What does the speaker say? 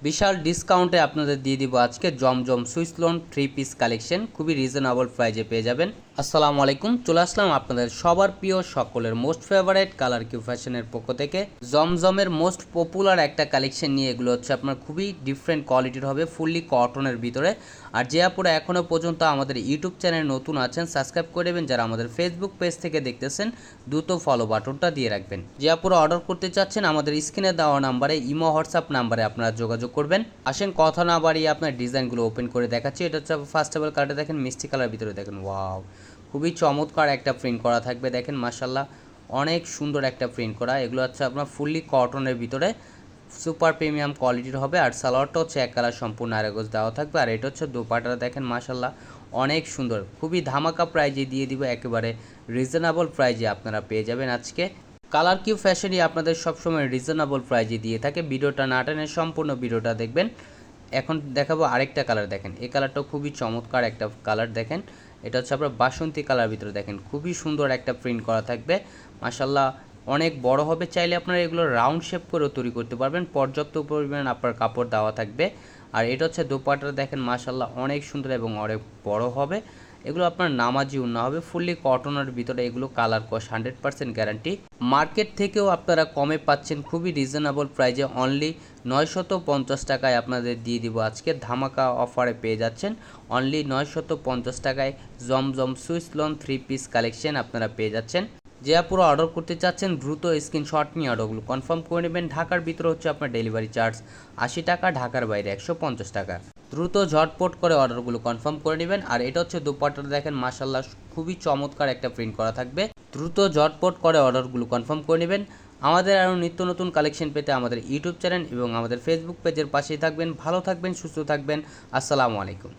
বিশাল ডিসকাউন্টে আপনাদের দিয়ে দিব আজকে জমজম সুইস লোন 3 পিস কালেকশন, খুবই রিজনেবল প্রাইজে পেয়ে যাবেন। আসসালামু আলাইকুম, চলে আসলাম আপনাদের সবার প্রিয় সকলের মোস্ট ফেভারিট কালার কিউ ফ্যাশনের পক্ষ থেকে জমজমের মোস্ট পপুলার একটা কালেকশন নিয়ে। এগুলো হচ্ছে আপনার খুবই ডিফারেন্ট কোয়ালিটির হবে, ফুললি কটনের ভিতরে। আর যে আপুরা এখনও পর্যন্ত আমাদের ইউটিউব চ্যানেল নতুন আছেন সাবস্ক্রাইব করে দেবেন, যারা আমাদের ফেসবুক পেজ থেকে দেখতেছেন দ্রুত ফলো বাটনটা দিয়ে রাখবেন। যে আপুরা অর্ডার করতে চাচ্ছেন আমাদের স্ক্রিনে দেওয়া নাম্বারে ইমো হোয়াটসঅ্যাপ নাম্বারে আপনারা যোগাযোগ করবেন। আসেন কথা না বাড়িয়ে আপনার ডিজাইনগুলো ওপেন করে দেখাচ্ছি। এটা হচ্ছে ফার্স্ট অফ অল কালারটা দেখেন, মিষ্টি কালার ভিতরে দেখেন, ওয়াও খুবই চমৎকার একটা প্রিন্ট করা থাকবে। দেখেন মাশাল্লাহ অনেক সুন্দর একটা প্রিন্ট করা। এগুলো হচ্ছে আপনার ফুললি কটনের ভিতরে সুপার প্রিমিয়াম কোয়ালিটির হবে। আর সালোয়ারটা হচ্ছে এক কালার সম্পূর্ণ আরেগজ দেওয়া থাকবে। আর এটা হচ্ছে দোপাট্টাটা দেখেন মাশাল্লাহ অনেক সুন্দর, খুবই ধামাকা প্রাইজে দিয়ে দিব, একেবারে রিজনেবল প্রাইজে আপনারা পেয়ে যাবেন আজকে। কালার কিউ ফ্যাশনই আপনাদের সবসময় রিজনেবল প্রাইজে দিয়ে থাকে। ভিডিওটা না টেনে সম্পূর্ণ ভিডিওটা দেখবেন। এখন দেখাবো আরেকটা কালার, দেখেন এই কালারটাও খুবই চমৎকার একটা কালার। দেখেন এটা হচ্ছে আপনার বাসন্তী কালার ভিতরে, দেখেন খুবই সুন্দর একটা প্রিন্ট করা থাকবে। মাশাল্লাহ অনেক বড় হবে, চাইলে আপনারা এগুলো রাউন্ড শেপ করেও তৈরি করতে পারবেন। পর্যাপ্ত পরিমাণ আপনার কাপড় দেওয়া থাকবে। আর এটা হচ্ছে দোপাট্টাটা দেখেন মাশাল্লাহ অনেক সুন্দর এবং অনেক বড় হবে। এগুলো আপনার নামাজি উন্না হবে, ফুললি কটনের ভিতরে। এগুলো কালার কস 100% গ্যারান্টি। মার্কেট থেকেও আপনারা কমে পাচ্ছেন খুবই রিজনেবল প্রাইজে, অনলি 950 টাকায় আপনাদের দিয়ে দিব আজকে। ধামাকা অফারে পেয়ে যাচ্ছেন অনলি 950 টাকায় জমজম সুইস লোন 3 পিস কালেকশন আপনারা পেয়ে যাচ্ছেন। যে আপুরা অর্ডার করতে চাচ্ছেন দ্রুত স্ক্রিনশট নিয়ে অর্ডারগুলো কনফার্ম করে নেবেন। ঢাকার ভিতরে হচ্ছে আপনার ডেলিভারি চার্জ 80 টাকা, ঢাকার বাইরে 150 টাকা। দ্রুত ঝটপট করে অর্ডারগুলো কনফার্ম করে নেবেন। আর এটা হচ্ছে দোপাট্টাটা দেখেন মাশাল্লাহ খুবই চমৎকার একটা প্রিন্ট করা থাকবে। দ্রুত ঝটপট করে অর্ডারগুলো কনফার্ম করে নেবেন। আমাদের আরও নিত্য নতুন কালেকশন পেতে আমাদের ইউটিউব চ্যানেল এবং আমাদের ফেসবুক পেজের পাশেই থাকবেন। ভালো থাকবেন, সুস্থ থাকবেন। আসসালামু আলাইকুম।